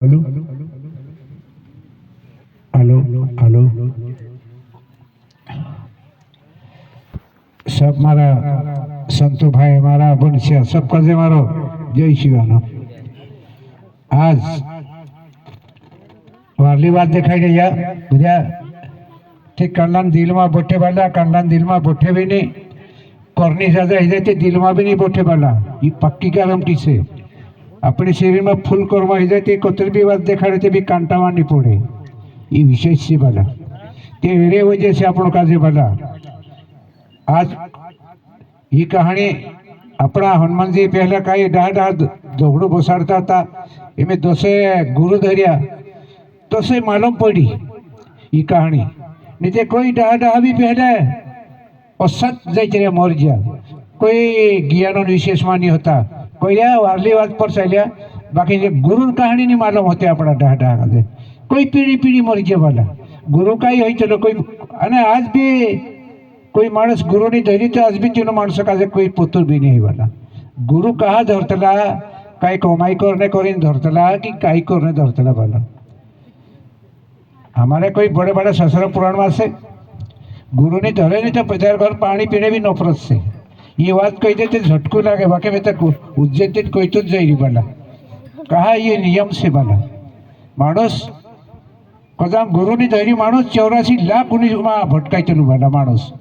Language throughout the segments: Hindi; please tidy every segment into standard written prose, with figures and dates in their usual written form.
हेलो हेलो हेलो सब मारा संतो भाई मारा बंशिया सब कजे मारो जय शिवानो। आज वारली बात देखाई गई बुझा ठीक कल्याण दिल में बोटे वाला कल्याण दिल में बोटे भी नहीं करनी सजा ही दिल में भी नहीं बोटे वाला ये पक्की गारंटी से अपने शरीर में फुल कर्म हो जाए कोतर भी बात देखा रहे भी कांटावा नहीं पड़े ये विशेष से वाला ते वेरे वजह से अपन काजे वाला आज ये कहानी अपना हनुमान जी पहले कई डाह डाह दोगड़ू बसाड़ता था इमे दसे गुरु धरिया तो से मालूम पड़ी ये कहानी नीचे कोई डाह डाह भी पहले और सत जाए मर गया कोई ज्ञान विशेष मानी होता कोई वारली बात पर चलिया बाकी गुरु कहानी नहीं मालूम होते अपना डाह डाह कोई पीढ़ी पीढ़ी मर गया वाला गुरु का ही चलो कोई अने आज भी कोई मानस गुरु नहीं धरी तो आज भी तीनों मानस का कोई पुत्र भी नहीं वाला गुरु कहा धरतला कई कमाई करने करी धरतला कि कई करने धरतला वाला हमारे कोई बड़े बड़े शास्त्र पुराण में से गुरु ने धरे नहीं तो पचार घर पानी पीने भी नफरत से ये बात कही देते झटकू लगे बाकी में तक उज्जैन कोई तो जाएगी वाला कहा ये नियम से वाला मानस कदा गुरु ने धरी मानस 84 लाख उन्नीस भटकाई चलू वाला मानस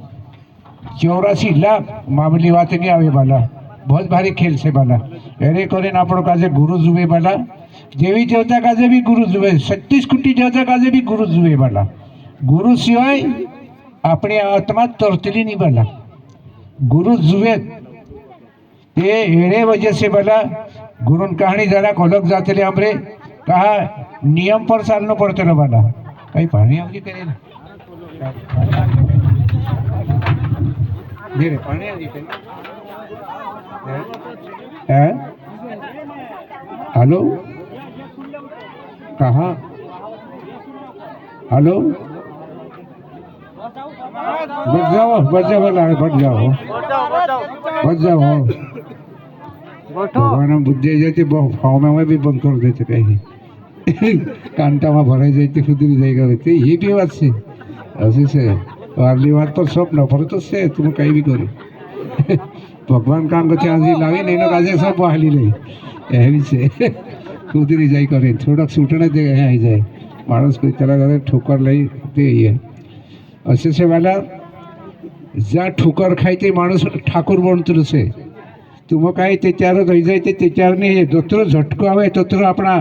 84 लाख मामूली बात नहीं आवे वाला बहुत भारी खेल से वाला एरे करे आपड़ो काजे गुरु जुए वाला देवी देवता काजे भी गुरु जुए 36 कोटी देवता काजे भी गुरु जुए वाला गुरु सिवाय अपनी आत्मा तरतली नहीं वाला गुरु जुए ये एरे वजह से वाला गुरु कहानी जरा अलग जाते ले हमरे कहा नियम पर चालना पड़ते ना वाला कहीं पानी आगे करे ना मेरे पानी आगे करे हैं हेलो कहाँ हेलो बच जाओ भगवान बुद्धि जाती फॉर्म में भी बंद कर देते कहीं कांटा में भराई जाती खुदरी जाएगा रहती ये भी बात से ऐसे से वारली बात पर सब नफरत से तुम कहीं भी करो भगवान काम को आज लावी नहीं ना काजे सब बहाली ली ऐसी से खुदरी जाई करे थोड़ा सूटने दे जाए मानस कोई तरह करे ठोकर लाई दे ये ऐसे से वाला जा ठोकर खाई मानस ठाकुर बनतो से तुम कहीं त्यार रही जाए त्यार नहीं दोतर झटको आए तोतर अपना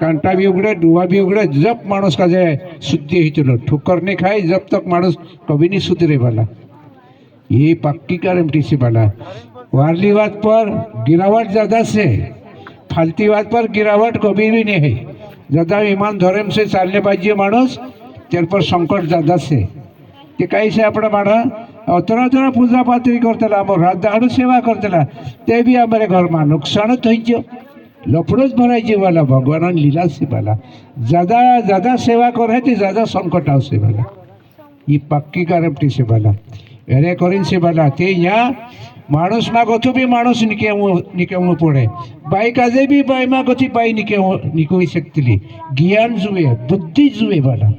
कांटा भी उगड़े डुआ भी उगड़े जब मानस का जाए शुद्धि चलो ठोकर नहीं खाए जब तक मानस कभी नहीं सुधरे वाला ये पक्की गारंटी से वाला वारली बात पर गिरावट ज्यादा से फालती बात पर गिरावट कभी भी नहीं है ज्यादा ईमान धर्म से चालने पाहिजे मानस तेर पर संकट ज्यादा से ते कहीं से अपना माड़ा अतरा अतरा पूजा पात्री करतेला रात दाड़ू सेवा करतेला ते भी हमारे घर में नुकसान थी लफड़ोज भराई वाला भगवान लीला से वाला ज्यादा सेवा करे तो ज्यादा संकट आ से वाला ये पक्की गारंटी से वाला एरे करीन से वाला ते यहाँ माणूस मागो तो भी माणूस निकेमू पड़े बाई काजे भी बाई मागो थी बाई निकोई सकती ज्ञान जुए बुद्धि जुए वाला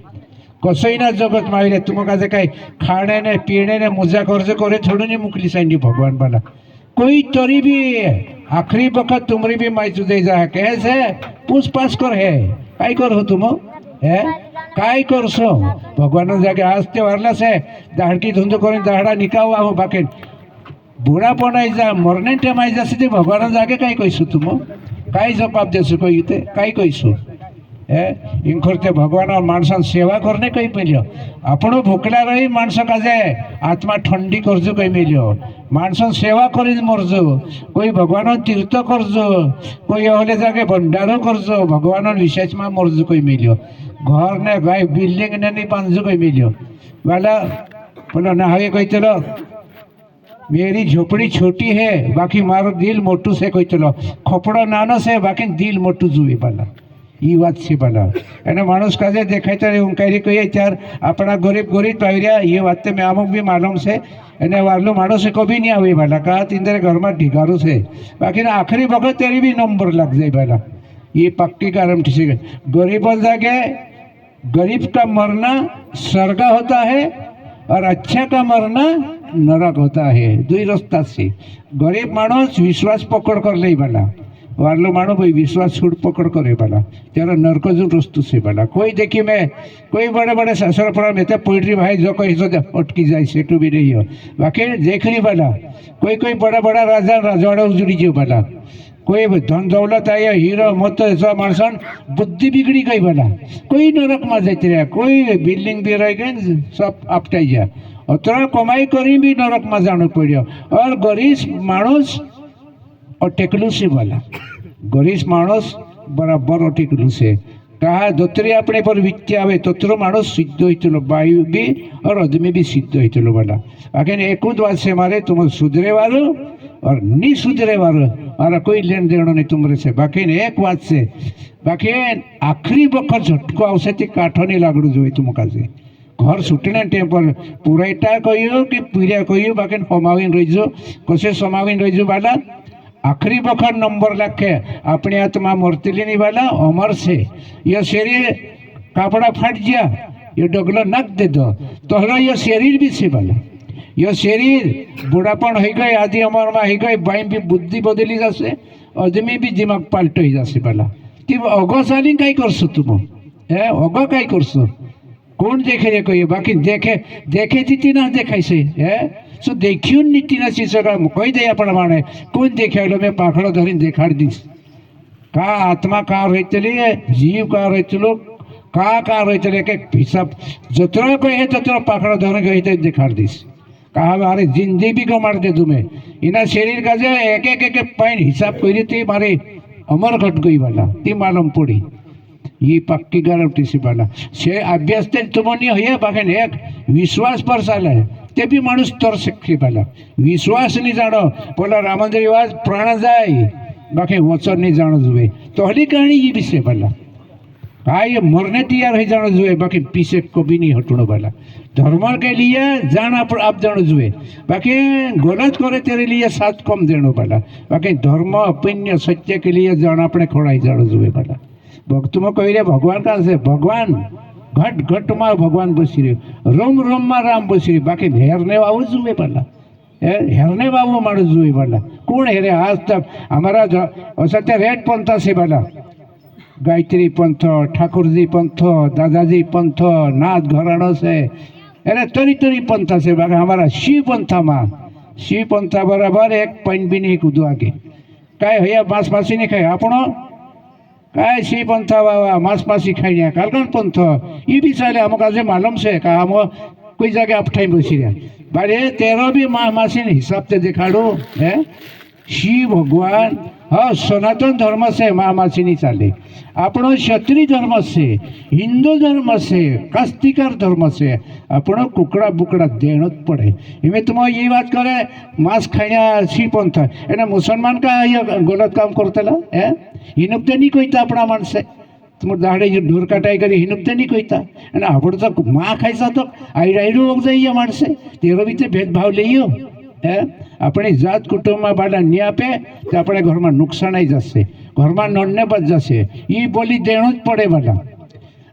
कसई ना जगत मारे तुम काजे कहीं खाने ने पीने ने मुजा कर्ज करे थोड़ी नहीं मुकली साइंडी भगवान वाला कोई तरी भी आखिरी वक्त तुम्हारी भी माई चुदे जा कैसे पूछ पाछ कर है काय कर हो तुम है काय कर सो भगवान जाके आज ते वारला से दाहड़की धुंध कर दाहड़ा निकावा हो बाकी बुढ़ापण आई जा मरने टाइम आई जा से भगवान जाके काय कैसु तुम काय जवाब देसु कोई काय कैसु है इंखरते भगवान और मानसा सेवा करने कहीं मिलो आपण भूकला रही मानस का जाए आत्मा ठंडी करजो कहीं मिलो मानस सेवा कर मरजो कोई भगवान तीर्थ करजो कोई हले जाके भंडारो करजो भगवान विशेष में मरजो कहीं मिलो घर ने गाय बिल्डिंग ने नहीं बांधो कहीं मिलो वाला बोलो ना हवे कोई चलो मेरी झोपड़ी छोटी है बाकी मारो दिल मोटू से कोई चलो खोपड़ो नानो से बाकी दिल मोटू जुए वाला ये बात से वाला एने मानुस काजे देखाता कहीं कही त्यार अपना गरीब गरीब पावरिया ये बात में अमुक भी मालूम से एने वारलो माणस कभी नहीं आवे वाला कहा तीन घर में ढिगारू से बाकी ना आखिरी वक्त तेरी भी नंबर लग जाए वाला ये पक्की गारंटी से गरीब जाके गरीब का मरना स्वर्ग होता है और अच्छा का मरना नरक होता है। दुई रास्ता से गरीब मानस विश्वास पकड़ कर ले वाला वालो मानो भाई विश्वास छूट पकड़ करे वाला तेरा नरक जो रस्तु से वाला कोई देखी मैं कोई बड़े बड़े शास्त्र पढ़ा में पोइट्री भाई जो कही सो अटकी जाए सेटू भी नहीं हो बाकी देखली वाला कोई बड़ा बड़ा राजा राजवाड़ा उजड़ी जो वाला कोई धन दौलत आया हीरो मत ऐसा मानसन बुद्धि बिगड़ी गई वाला कोई नरक में जाते रहा कोई बिल्डिंग भी रह गए सब आपटाई जा अतरा कमाई करी भी नरक में जाना पड़ो और गरीब मानस और टेकलू से वाला गरीब मानस बराबर टेकलू से कहा दोतरे अपने पर वित्ते आवे तोतरो मानस सिद्ध होइतलो वायु भी और आदमी भी सिद्ध होइतलो वाला आखिर एक बात से मारे तुम सुधरे वालो और नहीं सुधरे वालो और कोई लेन देन नहीं तुमरे से बाकी एक बात से बाकी आखिरी वक्त झटको आवश्यक काठ नहीं लागू जो तुम काजे घर सुटने टेम पर पूराटा कहो कि पीड़ा कहो बाकी समावीन रहीजो कसे समावीन रहीजो वाला आखिरी वक्त नंबर लाखे अपने आत्मा मूर्तिलिनी वाला अमर से ये शरीर कपड़ा फट गया ये डगलो नक दे दो तो ये शरीर भी से वाला ये शरीर बुढ़ापन हो गए आदि अमर में हो गए बाई भी बुद्धि बदली जासे आदमी भी दिमाग पलट हो जासे वाला कि अगसाली कई करसो तुम है अग कई करसो कौन देखे रे कही बाकी देखे देखे जीती ना देखाई से है सो देखियो नीति ना चीज कही दे अपना माने कौन देखे मैं पाखड़ धरी देखाड़ दीस का आत्मा का रही जीव का रही का रही के हिसाब जतरा कहे ततरा पाखड़ धर कही देखाड़ दीस कहा मारे जिंदगी भी मार दे तुम्हें इना शरीर का जो एक एक पैन हिसाब करी थी मारे अमर घट गई वाला ती मालूम पड़ी ये पक्की गारंटी से वाला से अभ्यास तुमनी है बाकी एक विश्वास पर साल है ते भी मानुस तर शक्ति वाला विश्वास नहीं जानो बोला रामंद्र रिवाज प्राण जाए बाकी वचन नहीं जानो जुए तो हली कहानी ये विषय वाला हाँ ये मरने तैयार है जानो जुए बाकी पीछे कभी नहीं हटने वाला धर्म के लिए जान आप जानो जुए बाकी गलत करे तेरे लिए साथ कम देने वाला बाकी धर्म पुण्य सत्य के लिए जान अपने खोड़ाई जानो जुए वाला भक्त में कही रे भगवान का से भगवान घट घट में भगवान बसी रहे रोम में राम बसी रहे बाकी हेरने बाबू जुए वाला हेरने बाबू मानो जुए वाला कौन हेरे आज तक हमारा असत्य रेड पंथा से वाला गायत्री पंथ ठाकुर जी पंथ दादाजी पंथ नाथ घराणो से अरे तरी तरी पंथा से बाकी हमारा शिव पंथा में शिव पंथा बराबर एक पैन भी नहीं कूदो आगे काय भैया मांस मासी नहीं खाए आपनो काय सी पंथा बाबा मांस मासी खाई कालकन पंथ ये भी चले हमको आज मालूम से का हम कोई जगह अपठाई बसी रहा बारे तेरो भी मासी हिसाब से दिखाड़ो है शिव भगवान हाँ सनातन धर्म से मासी नहीं चाले अपनो क्षत्रिय धर्म से हिंदू धर्म से कास्तिकार धर्म से अपनो कुकड़ा बुकड़ा देना पड़े इनमें तुम ये बात करे मांस खाया सी पंथ एना मुसलमान का ये गलत काम करते है हिनुपते नहीं कहता अपना मन से तुम दाड़े जो ढोर काटाई करी हिनुपते नहीं कहता आपण तो माँ खाई तो आई रायरू हो जाइए मानसे तेरो भी भेदभाव लियो है अपनी जात कुटुंब में बाला नहीं आपे तो अपने घर में नुकसान आई जासे घर में नड़ने बच जासे ये बोली देना पड़े वाला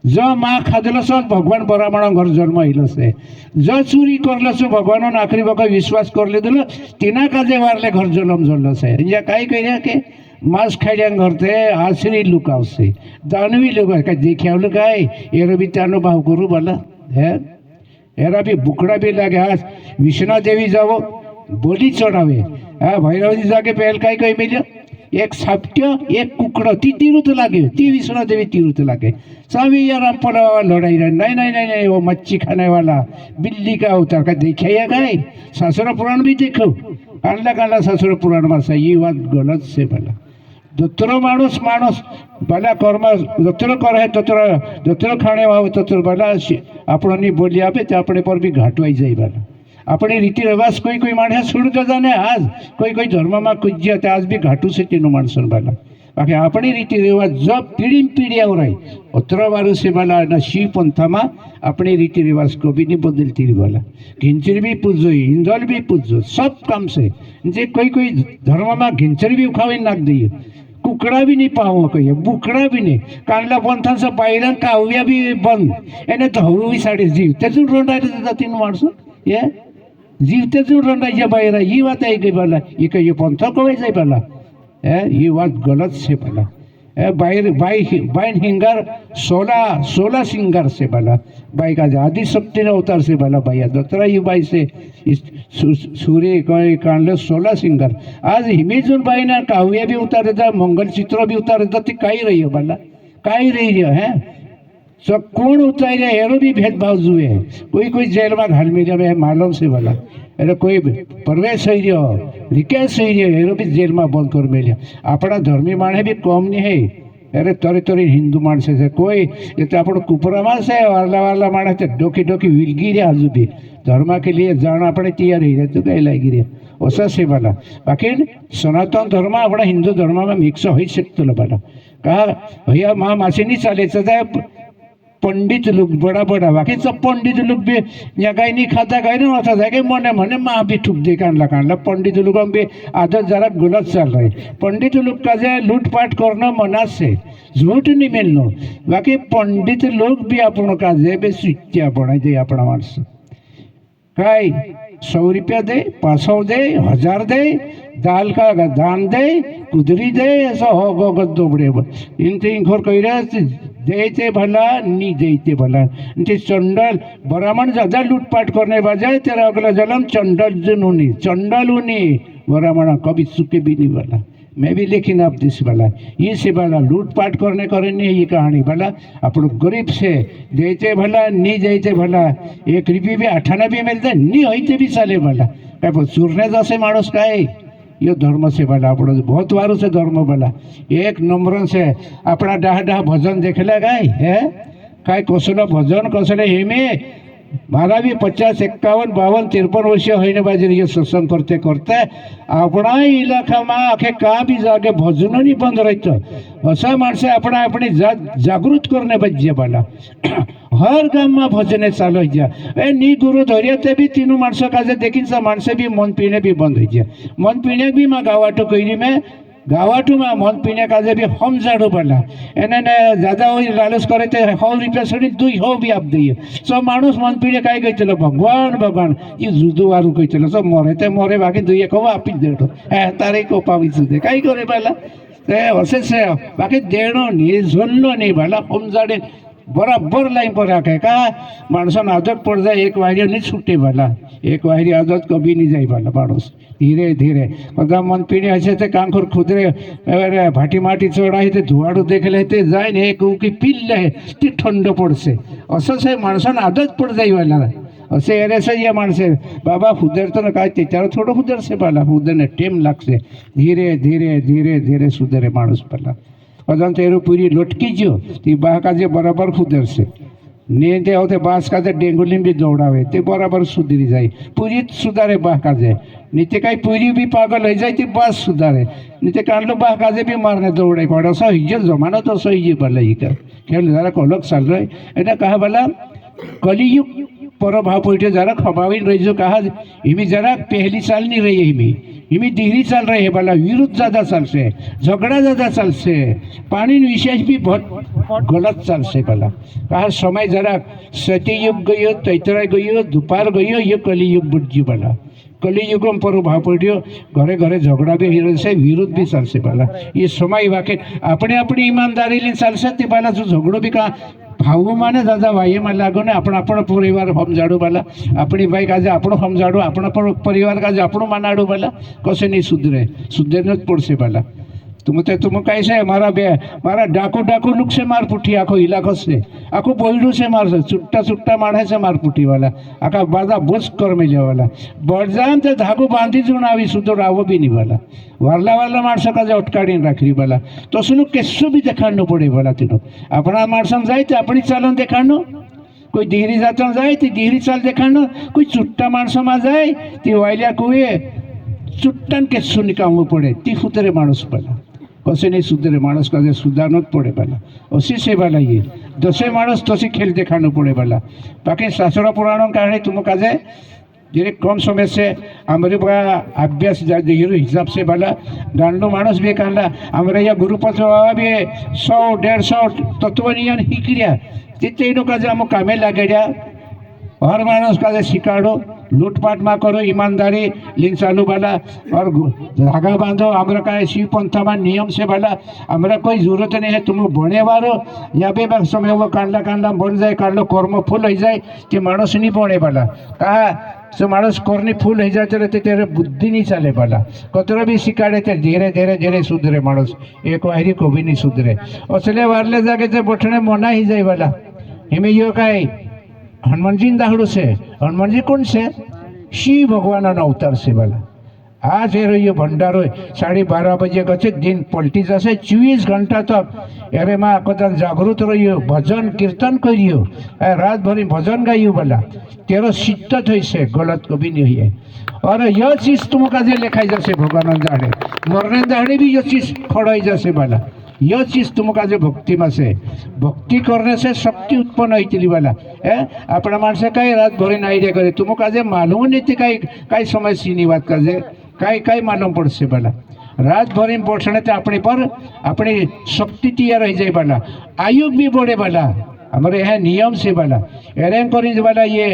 जो माँ खादल सो भगवान बरामण घर जन्म हिल से जो चोरी करल सो भगवान आखिरी बका विश्वास कर ले दिल तीना काजे वारले घर जलम जल से या कई कह के मांस खाइया घरते आश्री लुकाव से दानवी लोग देखिया लुकाय एरो भी अनुभव करूँ वाला है एरा भी बुकड़ा भी लगे आज विष्णा देवी जाओ बोली चढ़ावे हाँ भैरव जी जाके पहल कई कही मिलो एक साप्ट्य एक कुकड़ो ती तीरुत लागे ती विष्णा देवी तीरुत लागे सभी यार आप लड़ाई रहे नहीं नहीं नहीं नहीं वो मच्छी खाने वाला बिल्ली का अवतार का देखिए गए ससुर पुराण भी देखो कांडला कांडला ससुर पुराण में से ये बात गलत से भला दोतरो मानुस मानुस भला कर्म दोतरो करे दोतरो खाने वाव तोतर भला अपनी बोली आपे तो अपने पर भी घाटवाई जाए भला अपनी रीति रिवाज कोई माने छोड़ तो जाने आज कोई धर्म में कुछ आज भी घाटू से तीनों मानसन भला बाकी अपनी रीति रिवाज जब पीढ़ी पीढ़ी हो रही उतरा वारू से भला न शिव पंथा में अपनी रीति रिवाज को भी नहीं बदलती रही भला घिंचर भी पूजो इंदौल भी पूजो सब काम से जे कोई धर्म में घिंचर भी उखावी नाक दिए કુકડા બી નહીં પાવો કહીએ, બુકડા બી નહીં, કાંડલા બંધ થશે, બાયરા કાવ્યા બી બંધ, એને ધવરું બી સાડી જીવતે જ રંડાઈ દેતા તીન માણસો એ જીવતે જ રંડાઈ જાય બાયરા. એ વાત આવી ગઈ પહેલાં, એ કહીએ પંથો કવાઈ જાય પહેલાં. એ વાત ગલત છે પહેલાં. बाई हिंगार 16 सिंगार से बाला बाई का आदि शक्ति ने अवतार से बाला बाई दत्तरा यू बाई से सूर्य कांडले 16 सिंगार. आज हिमेजून बाई ना काव्य भी उतारे था, मंगल चित्र भी उतारे था, ती काई रही है बाला, काई रही है सब कौन उतारे एरो भी भेदभाव जुए है. कोई जेल में घाल में जाए मालूम से बाला, એટલે કોઈ પ્રવેશ થઈ ગયો, રિકેશ થઈ ગયો, એનો બી જેલમાં બંધ કરી મેલ્યા. આપણા ધર્મી માણે બી કોમ નહીં હે, અરે તરી હિન્દુ માણસે છે કોઈ એ તો આપણું કુપરામાં છે, વારલા માણસ છે ડોકી વિલગી રહ્યા હજુ બી ધર્મ કે लिए જાણ આપણે તૈયાર રહી રહ્યા, તું કઈ લાગી રહ્યા ઓછા છે બાલા. બાકી સનાતન ધર્મ આપણા હિન્દુ ધર્મમાં મિક્સ હોઈ શકતો ને બાલા. કા ભૈયા મા માસી નહીં ચાલે છતાં पंडित लोग बड़ा बाकी सब पंडित लोग भी या गाय नहीं खाता गाय नहीं होता था कि मने माँ भी ठुक दे कांडला पंडित लोगों भी आदत जरा गलत चल रही. पंडित लोग का जो लूटपाट करना मना से झूठ नहीं मिलना. बाकी पंडित लोग भी अपनों का जे बे स्विच्चा बना दे अपना मानस काय 100 रुपया दे, 500 दे, 1000 दे, दाल का दान दे, कुदरी दे, ऐसा हो गद्दो बड़े इन तीन खोर कही रहे देते भला नहीं देते भला. चंडल बरामण ज्यादा लूटपाट करने बजाय तेरा अगला जन्म चंडल जुनूनी चंडलूनी बरामण कभी सुखे भी नहीं भला. मैं भी लेकिन आप दिस भला ये से भला लूटपाट करने नहीं ये कहानी भला. अपन गरीब से देते भला नहीं देते भला, 1 रुपये भी 8 आना भी मिलता नहीं होते भी चाले भला. काय चूरने जैसे माणूस काय यो धर्म से भला આપણો बहुत वारू से धर्म भला. एक नंबर से अपना डाह भजन देखेला गाय है काय कसलो भजन कसले हेमे मारा भी 50, 51, 52, 53 वर्ष होने बाजे ये सत्संग करते अपना इलाका में आखे कहाँ भी जागे भजन नहीं बंद रहते. असा माणसे अपनी जागृत करने बजे भला हर गाम में भजने चालू जा ए नी गुरु धैर्य ते भी तीनों माणसों का देखी सा माणसे भी मन पीने भी बंद हो जाए. मन पीने भी मैं गावाटो कही में गावाटू में मन पीने का भी हम जाड़ो भला एने ज्यादा वही लालच करे थे 100 रुपया सड़ी 2 भी आप दिए. सब मानुस मन पीने कहीं गई चलो भगवान ये जुदू वारू कही चलो सब मरे बाकी 2 कहो आपी देटो तारे को पावी सुधे कहीं करे भला असे से बाकी देणो नहीं झोलनो नहीं भला हम जाड़े बराबर लाइन पर रखे का माणसा आदत पड़ जाए. एक वायरी नहीं छूटे भला, एक वायरी आदत कभी नहीं जाए भला माणस धीरे धीरे બધા મન પીને હશે તે કાંખોર ખુદરે ભાટી માટી ચડાઈ તે ધુવાડું દેખેલે તે જાય ને એક ઉકી પીલ લે તે ઠંડો પડશે. असं છે માણસાને આદત પડ જાય વાલા असे एरे से ये माणसे बाबा सुधरतो ना काय त्याच्यावर थोडं सुधरसे पाला सुधरणे टेम लागશે. ધીરે ધીરે ધીરે ધીરે સુધરે માણસ પહેલા અજાન તેરું પૂરી લોટકી ગયો તે બા કાજે બરાબર સુધરશે ને તે હોતે બાસ કાજે ડેંગુલીમ બી દોડાવે તે બરાબર સુધરી જાય. પૂરી સુધારે બા કાજે નીચે કાંઈ પૂરી બી પાગલ થઈ જાય તે બાસ સુધારે નીચે કાંડલો બા કાજે બી મારને દોડાઈ પડે. સહી ગયો જમાનો તો સહી ગયો ભલે એ ખેલ જરાક અલગ ચાલ રહે એને કહા ભલા કલિયુગ पर भाव पोइटे जरा खबावी रही जो कहा हिमी जरा पहली साल नहीं रही हिमी धीरे चल रही है भला विरुद्ध ज़्यादा चल से झगड़ा ज़्यादा चल से पानी विशेष भी बहुत गलत चल से भला कहा समय जरा सत्ययुग गयो तैतरा गयो दोपहर गयो ये कलियुग बुझी भला कलियुग पर भाव पड़ो घरे घरे झगड़ा भी से विरुद्ध भी चलसे भला ये समय वाके अपने अपनी ईमानदारी ली चलसे ते भला जो झगड़ो भी कहा भाव माने दादा भाई में लागो ने अपना परिवार समझाड़ू भला अपनी भाई काजे આપણો સમજાડો अपना परिवार काजे આપણો मानाड़ू भला कसे नहीं सुधरे सुधरने ज पड़से भला. तुम कहीं से मारा डाकू लुक से मार पुठी आखो इलाको से आखो बोलडू से मार छुट्टा माढ़े से मार पुठी वाला आखा बाधा बोझ कर में वाला बड़जाम तो धागो बांधी जून आवी सुधर आवो भी नहीं वाला वाला माणसा का अटकाड़ी राखी वाला तो सुनो केसो भी देखाड़ो पड़े वाला तीनों अपना माणसा जाए तो अपनी चालन देखाड़ो कोई धीरी जाता जाए तो धीरी चाल देखाड़ो कोई छुट्टा माणसा में जाए तो वायलिया कुए छुट्टन केसो निकामू पड़े ती सुधरे माणूस पड़ा कसे नहीं सुधरे माणस का सुधारना पड़े भला असी से भला ये 10 माणस तसी खेल देखानो पड़े भला. बाकी शास्त्र पुराणों कहानी तुम काजे જેને કમ સમય છે અમારે અભ્યાસ हिसाब से वाला गांडो माणस भी कांडा हमारे या गुरुपत्र भी 100-150 तत्वनियन हिकड्या तिथे इन का आम कामे लागेड्या हर माणस का शिकाड़ो लूटपाट में करो ईमानदारी लिंक चालू वाला और धागा बांधो हमारा का शिव पंथा में नियम से वाला हमारा कोई जरूरत नहीं है तुम बने वालो या भी समय वो कांडला कांडला बन जाए कांडलो कर्म फूल हो जाए कि मानस नहीं बने वाला कहा सो मानस कर्णी फूल हो जाते तेरे बुद्धि नहीं चले वाला कतरा भी शिकाड़े थे धीरे धीरे धीरे सुधरे मानस एक वाहरी को भी नहीं सुधरे असले वारले जाके ते बठने मना ही जाए वाला हिमें यो काय हनुमान जी दाहड़ो से हनुमान जी कौन से शिव भगवान अवतार से वाला आज ये भंडारो 12:30 बजे गए दिन पलटी जैसे 24 घंटा तक अरे माँ कदा जागृत रहियो भजन कीर्तन करियो रात भरी भजन गाइयो वाला तेरो शिद्दत हुई से गलत कभी नहीं है और यह चीज तुम का लिखाई जैसे भगवान दाड़े मरने दाड़े भी यह चीज खड़ाई जैसे वाला यह चीज तुम का भक्ति में से भक्ति करने से शक्ति उत्पन्न होती वाला है अपना मानस कहीं रात भरी नाई रे करे तुम का मालूम नहीं थी कई समय सीनी बात का कई मालूम पड़ से वाला रात भरी पड़ने अपने पर अपनी शक्ति तैयार रह जाए वाला आयु भी बढ़े वाला हमारे यहाँ नियम से वाला एरें कर वाला ये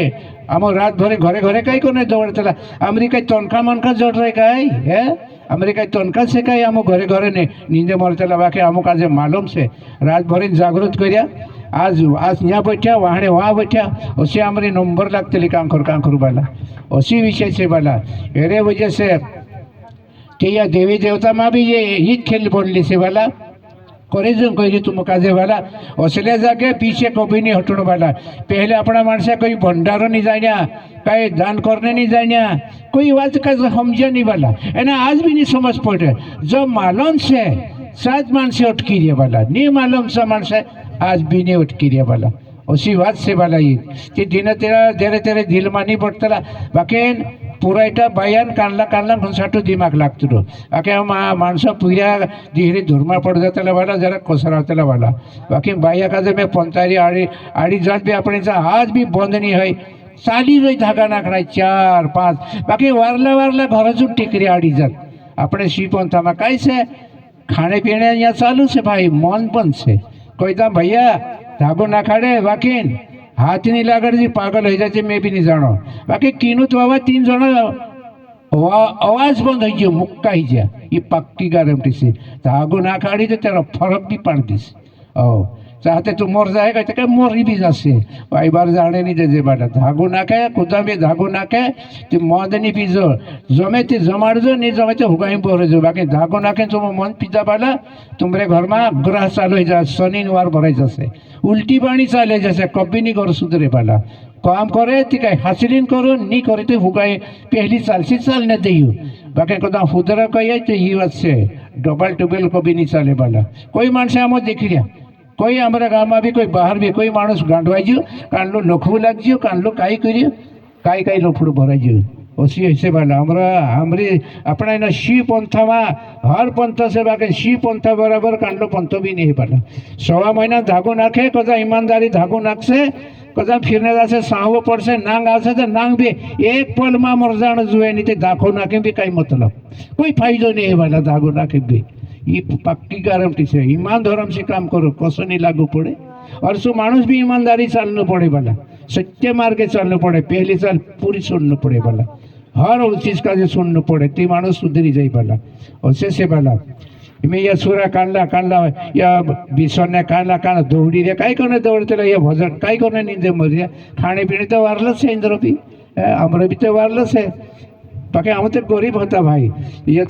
आम रात भरे घरे घरे कहीं को नहीं दौड़ता अमेरिका तनखा मनखा जड़ रहे कहीं है अमेरिका तनखा से कहीं आम घरे घरे ने नींदे मरता बाकी आमुक आज मालूम से रात भरी जागृत करिया आज आज यहाँ बैठा वहाँ बैठा अशी हमारी नंबर लागते कांखर वाला अशी विषय से वाला एरे वजह से कि या देवी देवता में भी ये हित खेल बोलने से वाला करे जो कही तुम काजे वाला असले जाके पीछे कभी नहीं हटने वाला पहले अपना मानसा कोई भंडारो नहीं जाना कहीं दान करने नहीं जाना कोई बात का समझा नहीं वाला है ना आज भी नहीं समझ पड़े जो मालूम से सात मानसे अटकी रहे वाला नहीं मालूम सा मानसा आज भी नहीं अटकी रहे वाला उसी बात से वाला ये दिन तेरा धीरे धीरे दिल में नहीं पड़ता बाकी पूरा इटा बयान काढला घुसाटो दिमाग लागतो बाकी माणस पुऱ्या धीरे धुरमा पड़ जाता वाला जरा कोसरावता वाला बाकी बाया का मैं पंतारी आड़ी जात भी अपने आज भी बंद नहीं है चाली रही धागा नाखना 4-5 बाकी वारला घर जो टेकरी आड़ी जात अपने शिव पंथा में कई से खाने पीने यहाँ चालू से भाई मन बंद से कोई था भैया धागो नाखाड़े बाकी हाथ नहीं लागड़ पागल हो जाए मैं भी नहीं जानो बाकी कीनूत बाबा 3 जन आवाज बंद हो गयो मुक्का ही जा ये पक्की गारंटी से धागो ना काढ़ी तो तेरा फर्क भी पड़ दिस ओ चाहते तू मर जाएगा तो क्या मरी भी जासे भाई बार जाने नहीं दे बाटा धागो नाखे कुदा में धागो नाखे तो मद नहीं पीजो जमे ते जमाड़ो नहीं जमे तो हुगाई बोरेजो बाकी धागो नाखे तो मन पीजा बाला तुम्हारे घर में ग्रह चालू जा शनिवार भराई जैसे उल्टी पानी चाले जैसे कभी नहीं कर सुधरे पाला काम करे ती काय हासिलिन करो नहीं करे तो हुगाई पहली साल से चालने दियो बाकी कदा फुदरा कही तो ही बात से डबल टुबल कभी नहीं चाले पाला कोई मानसे आम देखी रहा कोई हमारा गाँव में भी कोई बाहर भी कोई मानस गांडवाई कांडलो नखवू लग कांडलो कई कई लफड़ू भराई ओसी ऐसे वाला हमारी अपना इन शिव पंथा में हर पंथ से बाकी शिव पंथा बराबर कांडलो पंथ भी नहीं पाला 1.5 महीना धागो नाखे कदा ईमानदारी धागो नाखसे कदा फिरने जासे साहबो पड़से नांग आसे तो नांग भी एक पल में मर जाने जुए नहीं धागो नाखे भी कई मतलब कोई फायदो नहीं है वाला धागो नाखे भी ये पक्की गारंटी से ईमान धर्म से काम करो कसो नहीं लागू पड़े और सो मानुष भी ईमानदारी चलना पड़े वाला सत्य मार्गे चलना पड़े पहली साल पूरी सुनना पड़े वाला हर चीज का जो सुनना पड़े ती मानुष सुधरी जाए वाला और से वाला मैं यह सूरा कांडला या बिसने कांडला दौड़ी रे कई करने दौड़ते ये भजन कई करने नींदे मरिया खाने पीने तो वारलस है इंद्र भी हमारे भी तो वारलस है बाकी हम तो गरीब होता भाई ये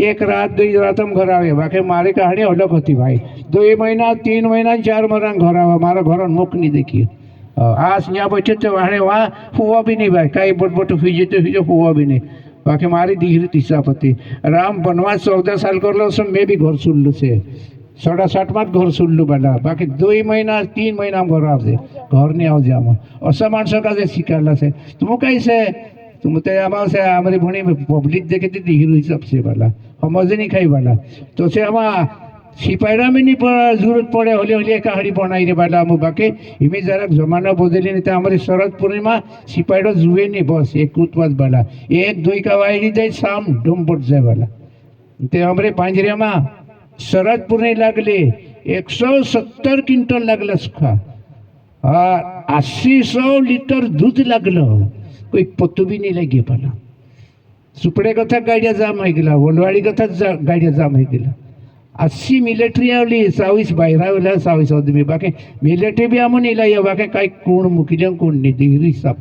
एक रात 2 रात हम घर आवे बाकी मारी कहानी अलग होती भाई 2 महीना 3 महीना 4 महीना घर आवा मारा घर मुख नहीं देखिए आज यहाँ बैठे तो वहाँ हुआ भी नहीं भाई कई बट हुई हुआ भी नहीं बाकी मारी धीरे तीसापति राम बनवास 14 साल कर लो मैं भी घर सुन लो से 60 मात घर सुन लो वाला बाकी 2 महीना 3 महीना हम घर आवे घर नहीं आओ जाम असा मानसों का शिकाला से तुम कैसे तुम तो हमारी भूणी में पब्लिक देखे थी हीरो हिसाब से वाला समझ नहीं खाई वाला तो से हम सिपाहीरा में नहीं जरूरत पड़े होले होले कहानी बनाई रे बाला मु बाके इमे जरा जमाना बदली नहीं हमारी शरद पूर्णिमा सिपाहीरा जुए नहीं बस एक उत्पाद बाला एक दुई का वायरी जाए शाम डूम पड़ जाए बाला ते हमारे पांजरे में शरद पूर्णिमा लागले 170 क्विंटल लागल सुखा और 80-100 लीटर दूध लागल कोई पत्तू भी नहीं लगे पाला सुपड़े कथा गाड़िया जाम हो गला वलवाड़ी कथा गाड़िया जाम हो गला 80 मिलिटरी आवली 22 बाहरा वाला 22 आदमी बाकी मिलिटरी भी आम नहीं लाई बाकी कई कोण मुकिले कोण नहीं डिग्री सब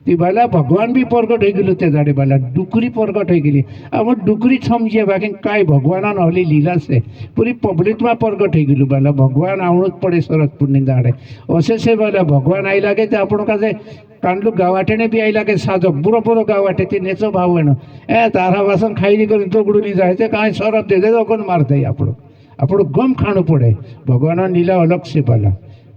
ती बाला भगवान भी प्रकट हो गलो ते दाड़े बाला डुकरी प्रकट हो गली आम डुकरी समझे बाकी कई भगवान नहली लीला से पूरी पब्लिक में प्रकट हो गलु बाला भगवान आवण पड़े शरद पूर्णिमा दाड़े असे से बाला भगवान आई लगे तो आपण का कांडलू गावाटेने बी आई लगे साधो बुरो बुरो गावाटे ते नेचो भावण ए तारा वासन खाई कर तोगड़ू जाए कहीं सरफ दे दे कोण मारते आपण गम खाणु पड़े भगवान लीला अलग से बाला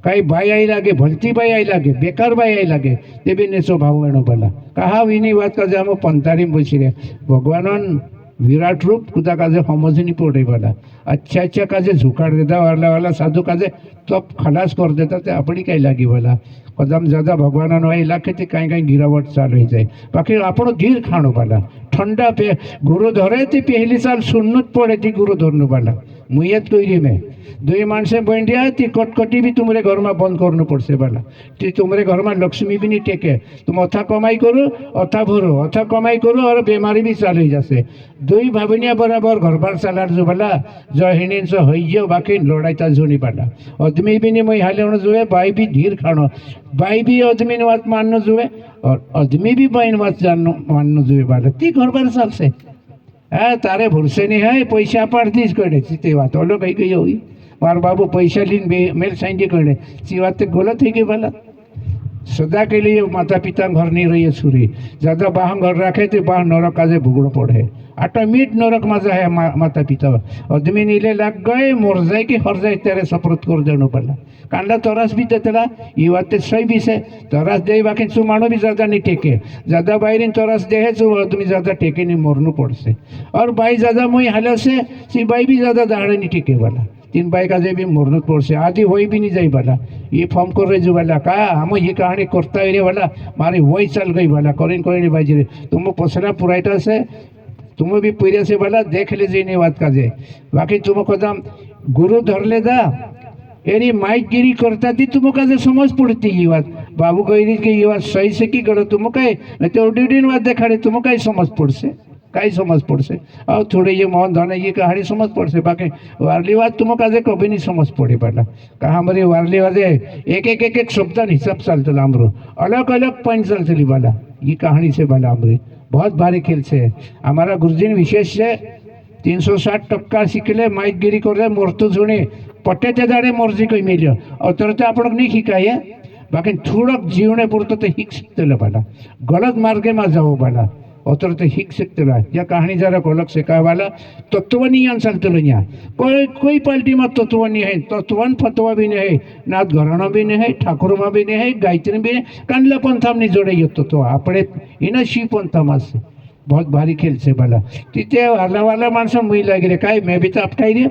कई बाई आई लगे भलती बाई आई लगे बेकार बाई आई लगे ते भी नेचो भावण बाला कहा विनी बात का आम पंतारी बसी रे भगवान विराट रूप कुदा काजे समझ नहीं पड़े वाला अच्छा काजे झुकाड़ देता वाला साधु काजे तब खलास कर देता ते अपनी कहीं लगी वाला कदम ज्यादा भगवान इलाके थे कहीं कहीं गिरावट चालू हो जाए बाकी आपण धीर खाणो वाला ठंडा पे गुरु धरे ती पहली साल सुन्नत पड़े थी गुरु धरने वाला मुयत कोई में दुई मानसे बंडिया ती कटकटी भी तुम्हारे घर में बंद करना पड़से वाला ती तुम्हारे घर में लक्ष्मी भी नहीं टेके तुम अथा कमाई करो अथा भरो अथा कमाई करो और बीमारी भी चालू जासे दुई भावनिया बराबर घर बार चालार जो वाला जहिनी से हो बाकी लड़ाई ता जोनी वाला आदमी भी नहीं मैं हाले जुए बाई भी धीर खानो बाई भी आदमी ने बात मानना जुए और आदमी भी बाई बात जानना मानना जुए वाला ती घर बार चाल से तारे भरसे नहीं है पैसा पाड़तीस करे ते बात ओलो कही गई हुई मार बाबू पैसा लीन मेल साइंडी करे सी बात गलत है कि वाला सदा के लिए माता पिता घर नहीं रही छुरी ज्यादा बाह घर रखे तो बाह नरक काजे भुगड़ पड़े ऑटोमेट नरक मजा है माता पिता आदमी नीले लग गए मर जाए कि हर जाए तेरे सप्रत कर देना पड़ा कांडा तरस भी देता ये बात सही भी से तरस दे बाकी चु मानो भी ज्यादा नहीं टेके ज्यादा बाहर तरस दे है चु आदमी ज्यादा टेके नहीं मरनु पड़ से और बाई ज्यादा मुई हाल से सी बाई भी ज्यादा दाड़े नहीं टेके वाला तीन बाई का जे भी मरनु पड़ से आदि वही भी नहीं जाई वाला ये फॉर्म कर रहे जो वाला कहा हम ये कहानी करता ही रे वाला मारे वही चल गई वाला करें कोई नहीं बाजी रे तुम पसरा पुराइटा से तुम भी पूरे से वाला देख लीजिए नहीं बात का जे बाकी तुम कदम गुरु धर ले दा एरी माइक गिरी करता थी तुम का समझ पड़ती ये बात बाबू कही कि ये बात सही से की करो तुम कहे नहीं तो ड्यूटी बात देखा रहे तुम कहीं समझ पड़ से कहीं समझ पड़ से और थोड़े ये मोहन धन ये कहानी समझ पड़ से बाकी वारली बात तुम का कभी नहीं समझ पड़े पाला कहा हमारी वारली बाजे एक शब्द हिसाब चलते हमरो अलग अलग पॉइंट चलते वाला ये कहानी से वाला हमारी बहुत भारी खेल से हमारा गुरुजी विशेष से 360 शिकले माइक गिरी कर मरतु जुणे पट्टे ते दाड़े मर्जी कोई मिलो और तरह आप नहीं शिकाए बाकी थोड़क जीवने पुरतो तो हिक सकते वाला गलत मार्गे में जाओ वाला और तरह तो हिक सकते या कहानी जरा अलग सिखा वाला तत्व नहीं चलते यहाँ कोई पार्टी में तत्व नहीं है तत्वन फतवा भी नहीं है नाथ घराना भी नहीं है ठाकुर में भी नहीं है गायत्री भी नहीं कांडला पंथा नहीं जोड़े तत्व आपणे इन शिव पंथा में से बहुत भारी खेल से वाला तिथे वाला वाला मानस मुई लगे रे कहीं मैं भी तो अपटाई रे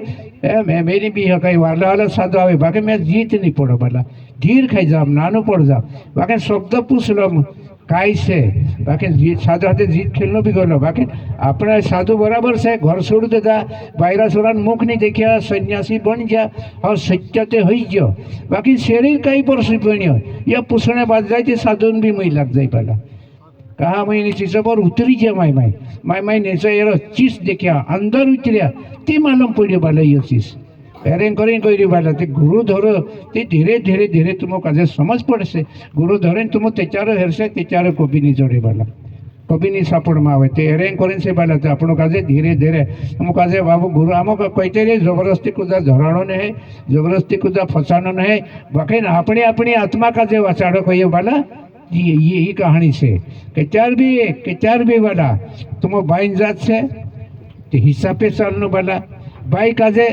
मैं मेरी भी है कहीं वाला वाला साधु आवे बाकी मैं जीत नहीं पड़ो वाला धीर खाई जाम नानो पड़ जाम बाकी शब्द पूछ लो काई से बाकी जीत साधु हाथे जीत खेलनो भी गलो बाकी अपना साधु बराबर से घर छोड़ देता बाहरा सोरान मुख नहीं देखिया सन्यासी बन गया और सत्यते हो गया बाकी शरीर कहीं पर सुपणियो या पूछने बाद जाए साधु भी मुई लग जाए पहला कहा मैं चीज पर उतरी जाए माई नेचा यार चीज देखिया अंदर उतरिया ते मालूम पड़े वाला ये चीज एरें करें कोई वाला ते गुरु धरो ते धीरे धीरे धीरे तुम काजे समझ पड़ से गुरु धरे तुम तेचारो हेरसे तेचारो कभी नहीं जोड़े वाला कभी नहीं सापड़ में आवे ते एरें करें से वाला ते अपनो काजे धीरे धीरे तुम काजे बाबू गुरु आमो कहते रे जबरदस्ती कुदा झराणो नहीं जबरदस्ती कुदा फसानो नहीं बाकी अपनी अपनी आत्मा काजे वाचाड़ो कहिए वाला ये कहानी से केचार भी वाला तुम बाइन जात से ते हिसाब पे चलने वाला बाई काजे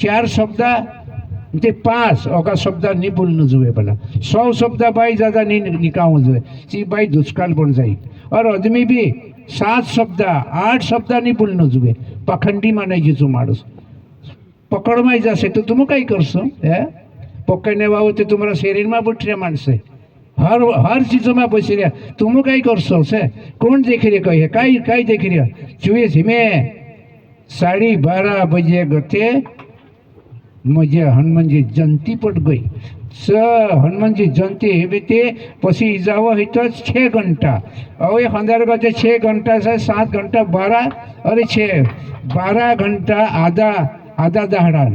4 शब्द ते 5 ओका शब्द नहीं बोलना जुए वाला 100 शब्द बाई ज्यादा नहीं निकाल जुए सी बाई दुष्काल बन जाए और आदमी भी 7 शब्द 8 शब्द नहीं बोलना जुए पखंडी माने जीजू माणूस પકડમાં જશે તો તમે કઈ કરશો? હે પકડીને વાવો તો તમારા શરીરમાં બુઠ્યા માનશે, હર ચીજોમાં બેસી રહ્યા, તમે કઈ કરશો? છે કોણ દેખી રહ્યા? કહીએ કઈ દેખી રહ્યા? જોઈએ ધીમે 12:30 બજે ગતે मुझे हनुमानजी जयंती पट गई। हनुमानजी जयंती हे पी जाव तो 6 घंटा। હવે 15 गते 6 घंटा से 7 घंटा 12 और 6 12 घंटा आधा दहाड़ा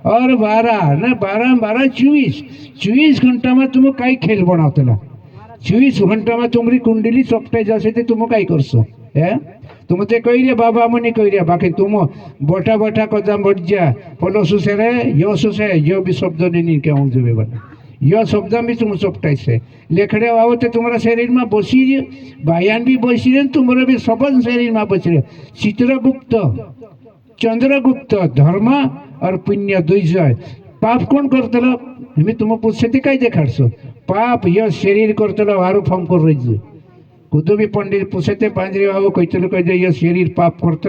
और 12 ने 12 12 24 घंटा में तुम कई खेल बनावतेला। 24 घंटा में तुम्हारी कुंडली चपटे जैसे थे तुम कई करसो? है तुम ते कही रे बाबा मनी कही रे बाकी तुम बोटा बोटा कदम बढ़ जा फलो सुसे रे यो सुसे यो भी शब्द नहीं क्या हूँ जो बना यो शब्द भी तुम चपटाई से लेखड़े आओ तो तुम्हारा शरीर में बसी बायान भी बसी रे तुम्हारा भी सबन शरीर में बच रहे। चित्रगुप्त चंद्रगुप्त धर्म और पुण्य दुई जय पाप कौन करते हमें तुम पूछते थे कई देखाड़ो पाप यह शरीर करते आरो फम कर रही खुद भी पंडित पूछते पांजरी बाबू कहते कह ये शरीर पाप करते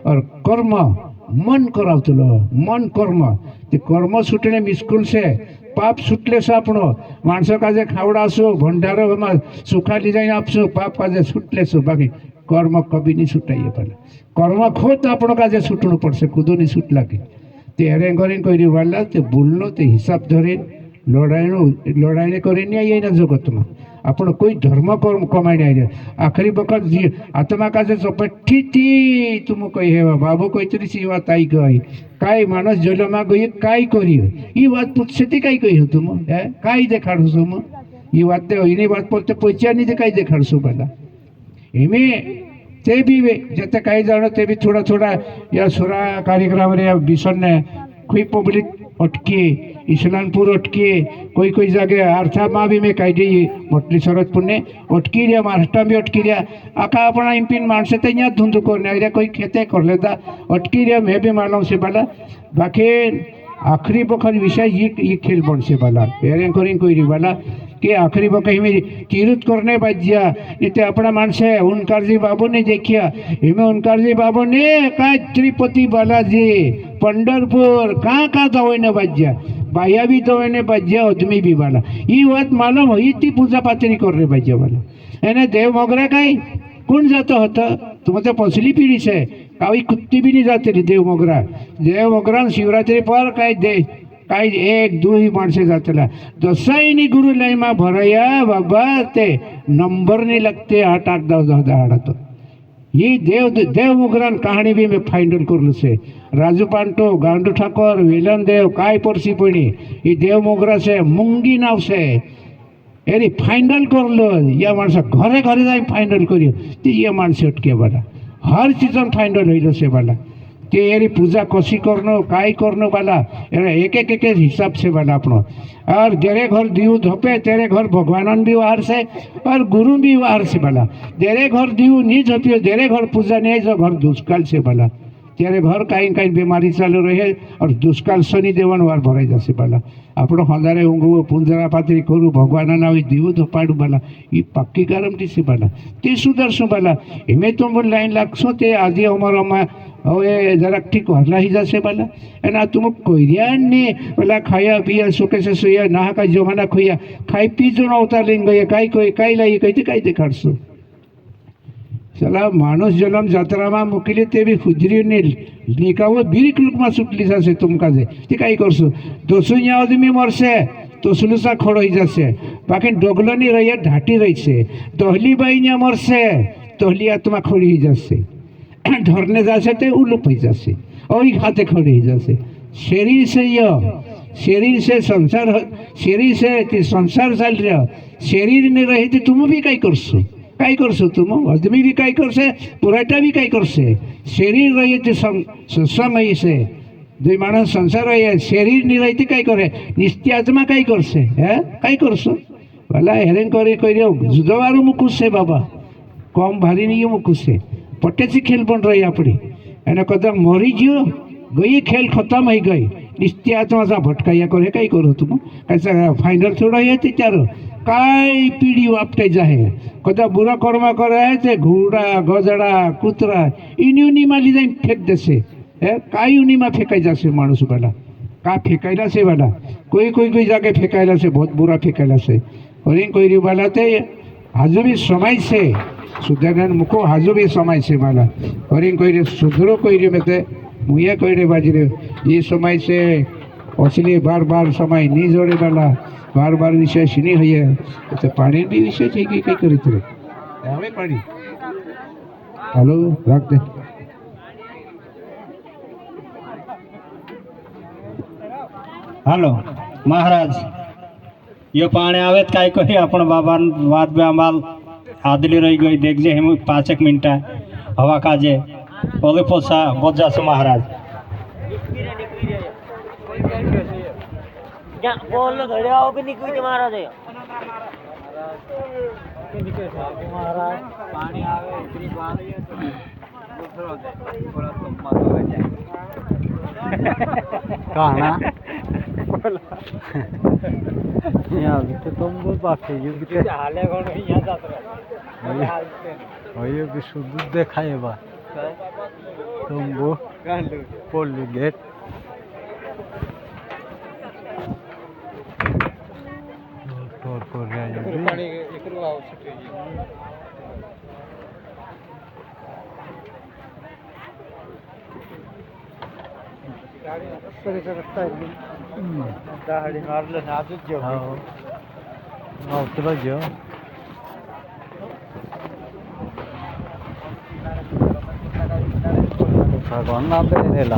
और कर्म मन करावतलो मन कर्म कर्म छुटने मुश्किल से पाप छुटले से आपणो माणसों काजे खावड़ाशो भंडारो सुखाली जाए आपशो पाप काजे छुटले सो बाकी कर्म कभी नहीं छुटाइए पहले कर्म खुद आपणो काजे छूटणु पड़से खुद नहीं छूट लगे ते हेरें करें करी वाला ते बोलनो ते हिसाब धरे लड़ाई करी नहीं आई जगत में आपण कोई धर्म कर्म कमाई नहीं आखिरी वक्त जी आत्मा का चपटी थी तुम कही बाबू कहते सी बात आई गई कई मानस जलमा गई कई करी ये बात पूछे थी कई कही तुम है कई देखाड़ू तुम ये बात इन्हीं बात पर पहुंचा नहीं थे कई देखाड़ू पहला इमें ते भी जते कई जानो ते भी थोड़ा थोड़ा या सुरा कार्यक्रम रे विषण ने कोई पब्लिक अटके इस्लामपुर अटके कोई जगह आर्था में भी मैं कही दी मोटली शरदपुर ने अटकी रहा महाराष्ट्र भी अटकी रहा आखा अपना इम्पिन मानसे तो यहाँ धुंध करने कोई खेते कर लेता अटकी रहा मैं भी मालूम से बाला बाकी आखिरी वक्त विषय ये खेल बन से बाला हेरें करें कोई रही बाला कि आखिरी वक्त में किरुत करने बजिया इतने अपना मानसे उनकारजी बाबू ने देखिया इमें उनकारजी बाबू ने का तिरुपति बालाजी पंढरपुर कहाँ दवाई ने बजिया बाया भी दवाई ने बजिया आदमी भी वाला ये बात मालूम हुई थी पूजा पातरी कर रहे बजिया वाला एने देव मोगरा कहीं कौन जाता होता तुम तो पसली पीढ़ी से कभी कुत्ती भी नहीं जाते रही देव मोगरा शिवरात्रि पर कहीं दे कई 1-2 माणसे जातला दसाईनी गुरु लय में भराया बाबा ते नंबर नहीं लगते 8-8 10 तो ये देव मुगरान कहानी भी मैं फाइनल कर से राजू पांटो गांडू ठाकुर वेलन देव काय परसी पड़ी ये देव मुगरा से मुंगी नाव से एरी फाइनल कर लो या मानस घरे घरे जाए फाइनल करियो तो ये मानस अटके वाला हर चीज फाइनल हो से वाला कि एरी पूजा कसी करनो काय करनो वाला एक हिसाब से वाला अपनो और जेरे घर दीव धोपे तेरे घर भगवान भी वार से और गुरु भी वार से वाला जेरे घर दीव नहीं धोपियो जेरे घर पूजा नहीं जो घर दुष्काल से वाला तेरे घर कहीं बीमारी चालू रहे और दुष्काल शनि देवन वार भराई जासे वाला આપણો હંધારે ઊંઘવું પૂંજરા પાતળી કરું ભગવાનના આવી દીવું તો પાડું બાલા એ પાક્કી ગારંટી છે બાલા તે સુધરશું બાલા એમે તો લાઈન લાગશો તે આજે અમારામાં હવે જરાક ઠીક હરલાઈ જશે બાલા એના તું કોઈરિયા ને પેલા ખાયા પીયા સુકે છે સોયા ના કાંઈ જમાના ખોયા ખાઈ પીજો ન અવતાર લઈને ગયા કાંઈ લાવી કઈ કાંઈ દેખાડશું चला मानुष जलम जात्रा में मुकिले ते भी खुजरी ने निकाव बीरिक लुक में सुटली जासे तुम काजे ते काई करसो दोसुया आदमी मरसे तो सुलुसा खड़ो जासे बाकी डोगलनी रही ढाटी रही से दहली बाई मरसे तहली आत्मा खड़ी जासे धरने जासे ते उलुप हो जासे और हाथे खड़ी जासे शरीर से शरीर से संसार चल रहा शरीर ने रही तो तुम भी कई करसो कई करसो तुम आदमी भी कई करसे पुराटा भी कई करसे शरीर रही थी समय से दुई मानस संसार रही शरीर नहीं रही थी कई करे नित्य आत्मा कई करसे है कई करसो भला हेरें कर जुदवारू मुकुश से बाबा कम भारी नहीं मुकुश से पटेसी खेल बन रही अपनी एने कदम मरी जियो गई खेल खत्म हो गई नित्य आत्मा सा भटकाया करे कई करो तुम कैसा फाइनल थोड़ा ये चारो कई पीढ़ी आपटे जाए कदा बुरा कर्म करे ते घोड़ा गजड़ा कुतरा इन्यूनी माली जाए फेंक देसे કાંઈ ઉનીમાં ફેંકાઈ જશે માણસ વાલા કાં ફેંકાયેલા છે વાલા કોઈ જાગે ફેંકાયેલા છે બહુ બુરા ફેંકાયેલા છે હરિંગ કોઈ વાલા તે હાજુ બી સમય છે સુધારન મૂકો હાજુ બી સમય છે વાલા હરિંગ કોઈ સુધરો કોઈ મેં તે મુએ કોઈ બાજી રે એ સમય છે ઓછલી બાર સમય ની જોડે વાલા બાર વિષય શીની હૈયે તો પાણી બી વિષય થઈ ગઈ કઈ કરી તરે હવે પાણી હાલો રાખ દે હાલો મહારાજ ये पानी आवे तो काय कही अपन बाबा बात में अमाल आदली रही गई देख जे हम 5 मिनट हवा काजे ओले पोसा बहुत जासु महाराज क्या बोल लो धड़े आओ भी निकल के महाराज महाराज पानी आवे इतनी बात दूसरा पूरा तुम मत हो जाए कहां यहाँ भी तो तुम बहुत बाकी ये भी हाले कौन यहाँ जाते रहे ये भी शुद्ध देखा है बा तुम वो पोली गेट टोर कर रहा है ये पानी एक रुआ हो सकती है गाड़ी सही से रखता है गाड़ी मार ले ना तो जो हाँ उतना जो भगवान ना पे रहेला